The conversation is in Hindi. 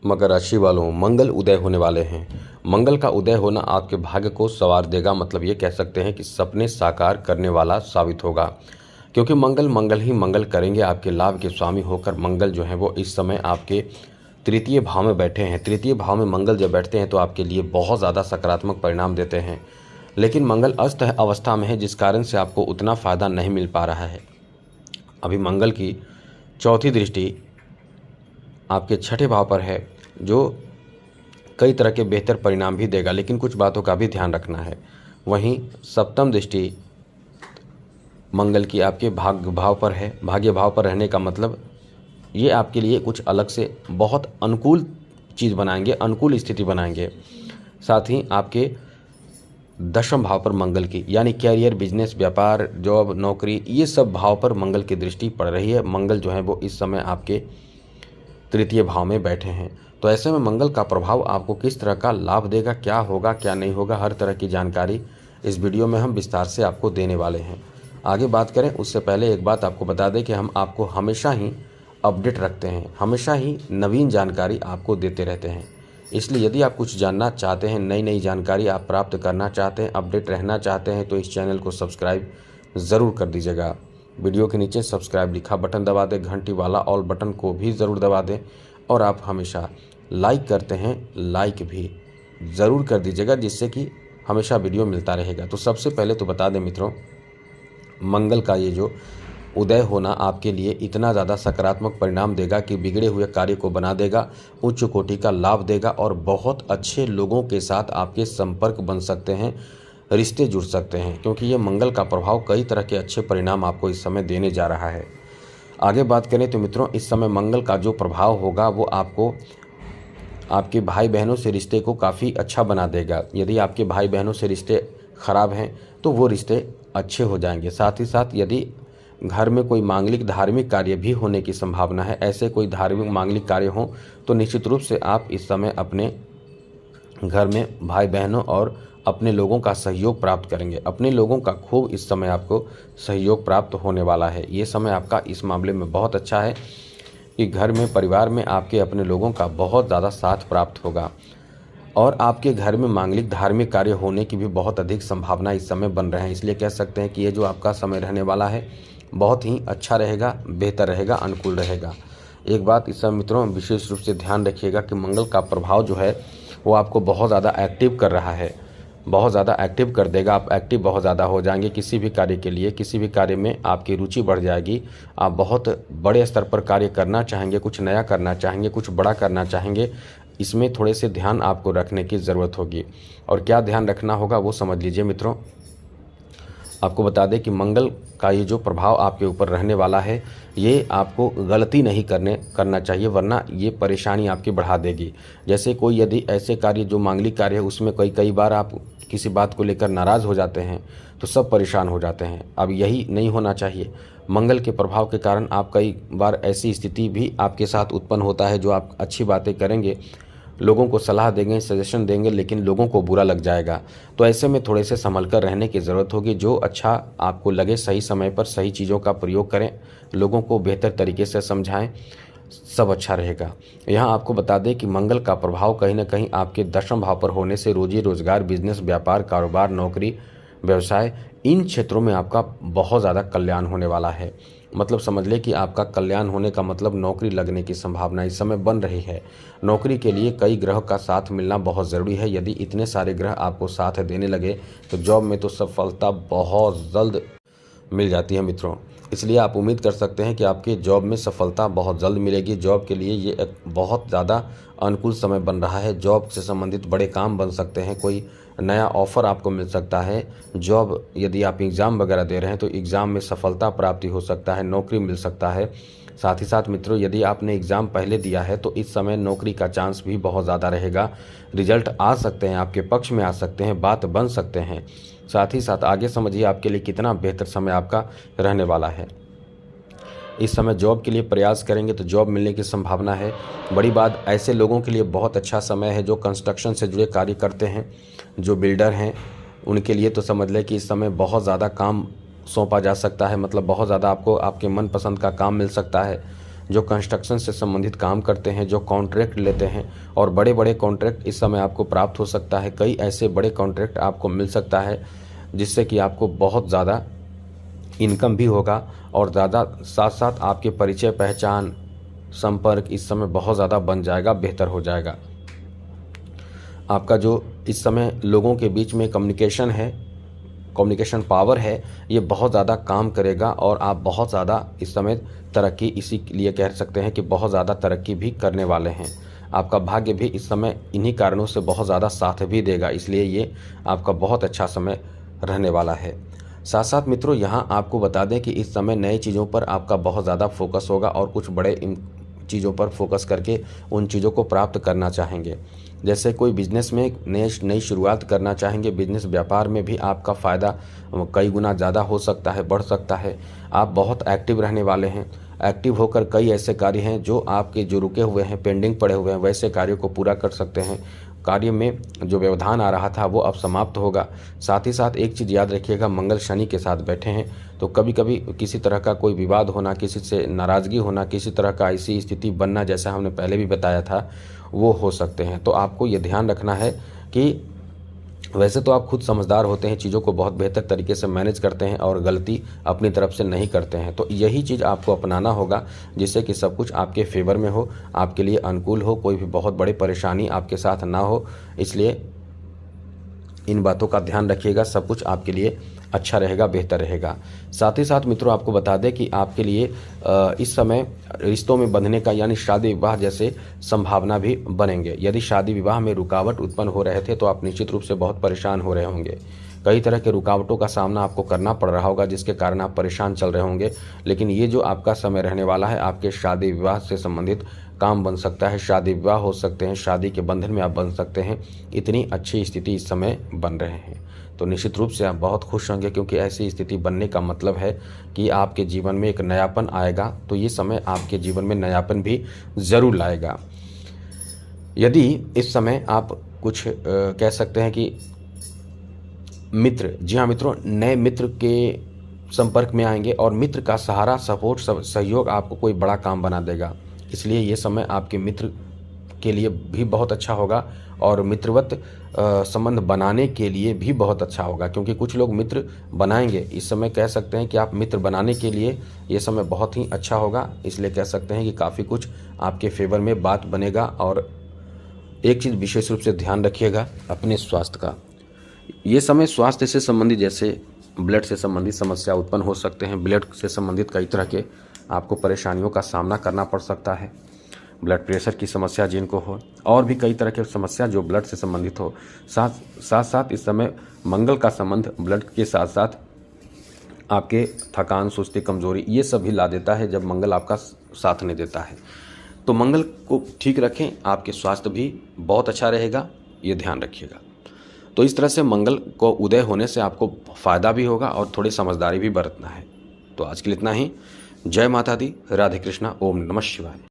मकर राशि वालों, मंगल उदय होने वाले हैं। मंगल का उदय होना आपके भाग्य को संवार देगा, मतलब ये कह सकते हैं कि सपने साकार करने वाला साबित होगा, क्योंकि मंगल मंगल ही मंगल करेंगे। आपके लाभ के स्वामी होकर मंगल जो है वो इस समय आपके तृतीय भाव में बैठे हैं। तृतीय भाव में मंगल जब बैठते हैं तो आपके लिए बहुत ज़्यादा सकारात्मक परिणाम देते हैं, लेकिन मंगल अस्त अवस्था में है, जिस कारण से आपको उतना फ़ायदा नहीं मिल पा रहा है। अभी मंगल की चौथी दृष्टि आपके छठे भाव पर है, जो कई तरह के बेहतर परिणाम भी देगा, लेकिन कुछ बातों का भी ध्यान रखना है। वहीं सप्तम दृष्टि मंगल की आपके भाग्य भाव पर है। भाग्य भाव पर रहने का मतलब ये आपके लिए कुछ अलग से बहुत अनुकूल चीज़ बनाएंगे, अनुकूल स्थिति बनाएंगे। साथ ही आपके दशम भाव पर मंगल की, यानी कैरियर, बिजनेस, व्यापार, जॉब, नौकरी, ये सब भाव पर मंगल की दृष्टि पड़ रही है। मंगल जो है वो इस समय आपके तृतीय भाव में बैठे हैं, तो ऐसे में मंगल का प्रभाव आपको किस तरह का लाभ देगा, क्या होगा क्या नहीं होगा, हर तरह की जानकारी इस वीडियो में हम विस्तार से आपको देने वाले हैं। आगे बात करें उससे पहले एक बात आपको बता दें कि हम आपको हमेशा ही अपडेट रखते हैं, हमेशा ही नवीन जानकारी आपको देते रहते हैं। इसलिए यदि आप कुछ जानना चाहते हैं, नई नई जानकारी आप प्राप्त करना चाहते हैं, अपडेट रहना चाहते हैं, तो इस चैनल को सब्सक्राइब ज़रूर कर दीजिएगा। वीडियो के नीचे सब्सक्राइब लिखा बटन दबा दें, घंटी वाला ऑल बटन को भी ज़रूर दबा दें, और आप हमेशा लाइक करते हैं, लाइक भी ज़रूर कर दीजिएगा, जिससे कि हमेशा वीडियो मिलता रहेगा। तो सबसे पहले तो बता दें मित्रों, मंगल का ये जो उदय होना आपके लिए इतना ज़्यादा सकारात्मक परिणाम देगा कि बिगड़े हुए कार्य को बना देगा, उच्च कोटि का लाभ देगा, और बहुत अच्छे लोगों के साथ आपके संपर्क बन सकते हैं, रिश्ते जुड़ सकते हैं, क्योंकि ये मंगल का प्रभाव कई तरह के अच्छे परिणाम आपको इस समय देने जा रहा है। आगे बात करें तो मित्रों, इस समय मंगल का जो प्रभाव होगा वो आपको आपके भाई बहनों से रिश्ते को काफ़ी अच्छा बना देगा। यदि आपके भाई बहनों से रिश्ते खराब हैं तो वो रिश्ते अच्छे हो जाएंगे। साथ ही साथ यदि घर में कोई मांगलिक धार्मिक कार्य भी होने की संभावना है, ऐसे कोई धार्मिक मांगलिक कार्य हों, तो निश्चित रूप से आप इस समय अपने घर में भाई बहनों और अपने लोगों का सहयोग प्राप्त करेंगे। अपने लोगों का खूब इस समय आपको सहयोग प्राप्त होने वाला है। ये समय आपका इस मामले में बहुत अच्छा है कि घर में, परिवार में आपके अपने लोगों का बहुत ज़्यादा साथ प्राप्त होगा, और आपके घर में मांगलिक धार्मिक कार्य होने की भी बहुत अधिक संभावना इस समय बन रहे हैं। इसलिए कह सकते हैं कि ये जो आपका समय रहने वाला है बहुत ही अच्छा रहेगा, बेहतर रहेगा, अनुकूल रहेगा। एक बात इस समय मित्रों विशेष रूप से ध्यान रखिएगा कि मंगल का प्रभाव जो है वो आपको बहुत ज़्यादा एक्टिव कर रहा है, बहुत ज़्यादा एक्टिव कर देगा। आप एक्टिव बहुत ज़्यादा हो जाएंगे किसी भी कार्य के लिए, किसी भी कार्य में आपकी रुचि बढ़ जाएगी। आप बहुत बड़े स्तर पर कार्य करना चाहेंगे, कुछ नया करना चाहेंगे, कुछ बड़ा करना चाहेंगे। इसमें थोड़े से ध्यान आपको रखने की ज़रूरत होगी, और क्या ध्यान रखना होगा वो समझ लीजिए मित्रों। आपको बता दें कि मंगल का ये जो प्रभाव आपके ऊपर रहने वाला है, ये आपको गलती नहीं करना चाहिए, वरना ये परेशानी आपकी बढ़ा देगी। जैसे कोई यदि ऐसे कार्य जो मांगलिक कार्य है उसमें कई बार आप किसी बात को लेकर नाराज़ हो जाते हैं तो सब परेशान हो जाते हैं। अब यही नहीं होना चाहिए। मंगल के प्रभाव के कारण आप कई बार ऐसी स्थिति भी आपके साथ उत्पन्न होता है, जो आप अच्छी बातें करेंगे, लोगों को सलाह देंगे, सजेशन देंगे, लेकिन लोगों को बुरा लग जाएगा। तो ऐसे में थोड़े से संभल कर रहने की ज़रूरत होगी। जो अच्छा आपको लगे सही समय पर सही चीज़ों का प्रयोग करें, लोगों को बेहतर तरीके से समझाएं, सब अच्छा रहेगा। यहाँ आपको बता दें कि मंगल का प्रभाव कहीं ना कहीं आपके दशम भाव पर होने से रोजी रोजगार, बिजनेस, व्यापार, कारोबार, नौकरी, व्यवसाय, इन क्षेत्रों में आपका बहुत ज़्यादा कल्याण होने वाला है। मतलब समझ ले कि आपका कल्याण होने का मतलब नौकरी लगने की संभावना इस समय बन रही है। नौकरी के लिए कई ग्रह का साथ मिलना बहुत ज़रूरी है। यदि इतने सारे ग्रह आपको साथ देने लगे तो जॉब में तो सफलता बहुत जल्द मिल जाती है मित्रों। इसलिए आप उम्मीद कर सकते हैं कि आपके जॉब में सफलता बहुत जल्द मिलेगी। जॉब के लिए ये एक बहुत ज़्यादा अनुकूल समय बन रहा है। जॉब से संबंधित बड़े काम बन सकते हैं, कोई नया ऑफ़र आपको मिल सकता है। जॉब यदि आप एग्ज़ाम वगैरह दे रहे हैं तो एग्ज़ाम में सफलता प्राप्ति हो सकता है, नौकरी मिल सकता है। साथ ही साथ मित्रों, यदि आपने एग्ज़ाम पहले दिया है तो इस समय नौकरी का चांस भी बहुत ज़्यादा रहेगा। रिजल्ट आ सकते हैं, आपके पक्ष में आ सकते हैं, बात बन सकते हैं। साथ ही साथ आगे समझिए आपके लिए कितना बेहतर समय आपका रहने वाला है। इस समय जॉब के लिए प्रयास करेंगे तो जॉब मिलने की संभावना है। बड़ी बात, ऐसे लोगों के लिए बहुत अच्छा समय है जो कंस्ट्रक्शन से जुड़े कार्य करते हैं, जो बिल्डर हैं, उनके लिए तो समझ लें कि इस समय बहुत ज़्यादा काम सौंपा जा सकता है। मतलब बहुत ज़्यादा आपको आपके मनपसंद का काम मिल सकता है। जो कंस्ट्रक्शन से संबंधित काम करते हैं, जो कॉन्ट्रैक्ट लेते हैं और बड़े बड़े कॉन्ट्रैक्ट इस समय आपको प्राप्त हो सकता है। कई ऐसे बड़े कॉन्ट्रैक्ट आपको मिल सकता है जिससे कि आपको बहुत ज़्यादा इनकम भी होगा और ज़्यादा साथ साथ आपके परिचय, पहचान, संपर्क इस समय बहुत ज़्यादा बन जाएगा, बेहतर हो जाएगा। आपका जो इस समय लोगों के बीच में कम्युनिकेशन है, कम्युनिकेशन पावर है, ये बहुत ज़्यादा काम करेगा और आप बहुत ज़्यादा इस समय तरक्की, इसीलिए कह सकते हैं कि बहुत ज़्यादा तरक्की भी करने वाले हैं। आपका भाग्य भी इस समय इन्हीं कारणों से बहुत ज़्यादा साथ भी देगा, इसलिए ये आपका बहुत अच्छा समय रहने वाला है। साथ साथ मित्रों, यहाँ आपको बता दें कि इस समय नई चीज़ों पर आपका बहुत ज़्यादा फोकस होगा और कुछ बड़े चीज़ों पर फोकस करके उन चीज़ों को प्राप्त करना चाहेंगे। जैसे कोई बिजनेस में नई शुरुआत करना चाहेंगे, बिजनेस व्यापार में भी आपका फ़ायदा कई गुना ज़्यादा हो सकता है, बढ़ सकता है। आप बहुत एक्टिव रहने वाले हैं। एक्टिव होकर कई ऐसे कार्य हैं जो आपके जो रुके हुए हैं, पेंडिंग पड़े हुए हैं, वैसे कार्यों को पूरा कर सकते हैं। कार्य में जो व्यवधान आ रहा था वो अब समाप्त होगा। साथ ही साथ एक चीज़ याद रखिएगा, मंगल शनि के साथ बैठे हैं तो कभी कभी किसी तरह का कोई विवाद होना, किसी से नाराज़गी होना, किसी तरह का ऐसी स्थिति बनना, जैसा हमने पहले भी बताया था, वो हो सकते हैं। तो आपको ये ध्यान रखना है कि वैसे तो आप खुद समझदार होते हैं, चीज़ों को बहुत बेहतर तरीके से मैनेज करते हैं और गलती अपनी तरफ से नहीं करते हैं। तो यही चीज़ आपको अपनाना होगा जिससे कि सब कुछ आपके फेवर में हो, आपके लिए अनुकूल हो, कोई भी बहुत बड़ी परेशानी आपके साथ ना हो। इसलिए इन बातों का ध्यान रखिएगा, सब कुछ आपके लिए अच्छा रहेगा, बेहतर रहेगा। साथ ही साथ मित्रों आपको बता दें कि आपके लिए इस समय रिश्तों में बंधने का यानी शादी विवाह जैसे संभावना भी बनेंगे। यदि शादी विवाह में रुकावट उत्पन्न हो रहे थे तो आप निश्चित रूप से बहुत परेशान हो रहे होंगे। कई तरह के रुकावटों का सामना आपको करना पड़ रहा होगा जिसके कारण आप परेशान चल रहे होंगे। लेकिन ये जो आपका समय रहने वाला है, आपके शादी विवाह से संबंधित काम बन सकता है, शादी विवाह हो सकते हैं, शादी के बंधन में आप बन सकते हैं। इतनी अच्छी स्थिति इस समय बन रहे हैं तो निश्चित रूप से आप बहुत खुश होंगे, क्योंकि ऐसी स्थिति बनने का मतलब है कि आपके जीवन में एक नयापन आएगा। तो ये समय आपके जीवन में नयापन भी ज़रूर लाएगा। यदि इस समय आप कुछ कह सकते हैं कि मित्र, जी हाँ मित्रों, नए मित्र के संपर्क में आएंगे और मित्र का सहारा, सपोर्ट, सहयोग आपको कोई बड़ा काम बना देगा। इसलिए ये समय आपके मित्र के लिए भी बहुत अच्छा होगा और मित्रवत संबंध बनाने के लिए भी बहुत अच्छा होगा, क्योंकि कुछ लोग मित्र बनाएंगे। इस समय कह सकते हैं कि आप मित्र बनाने के लिए ये समय बहुत ही अच्छा होगा। इसलिए कह सकते हैं कि काफ़ी कुछ आपके फेवर में बात बनेगा। और एक चीज़ विशेष रूप से ध्यान रखिएगा अपने स्वास्थ्य का। ये समय स्वास्थ्य से संबंधित, जैसे ब्लड से संबंधित समस्या उत्पन्न हो सकते हैं। ब्लड से संबंधित कई तरह के आपको परेशानियों का सामना करना पड़ सकता है। ब्लड प्रेशर की समस्या जिनको हो, और भी कई तरह की समस्या जो ब्लड से संबंधित हो। साथ साथ इस समय मंगल का संबंध ब्लड के साथ साथ आपके थकान, सुस्ती, कमजोरी, ये सब भी ला देता है जब मंगल आपका साथ नहीं देता है। तो मंगल को ठीक रखें, आपके स्वास्थ्य भी बहुत अच्छा रहेगा, ये ध्यान रखिएगा। तो इस तरह से मंगल को उदय होने से आपको फ़ायदा भी होगा और थोड़ी समझदारी भी बरतना है। तो आज के लिए इतना ही। जय माता दी, राधे कृष्णा, ओम नमः शिवाय।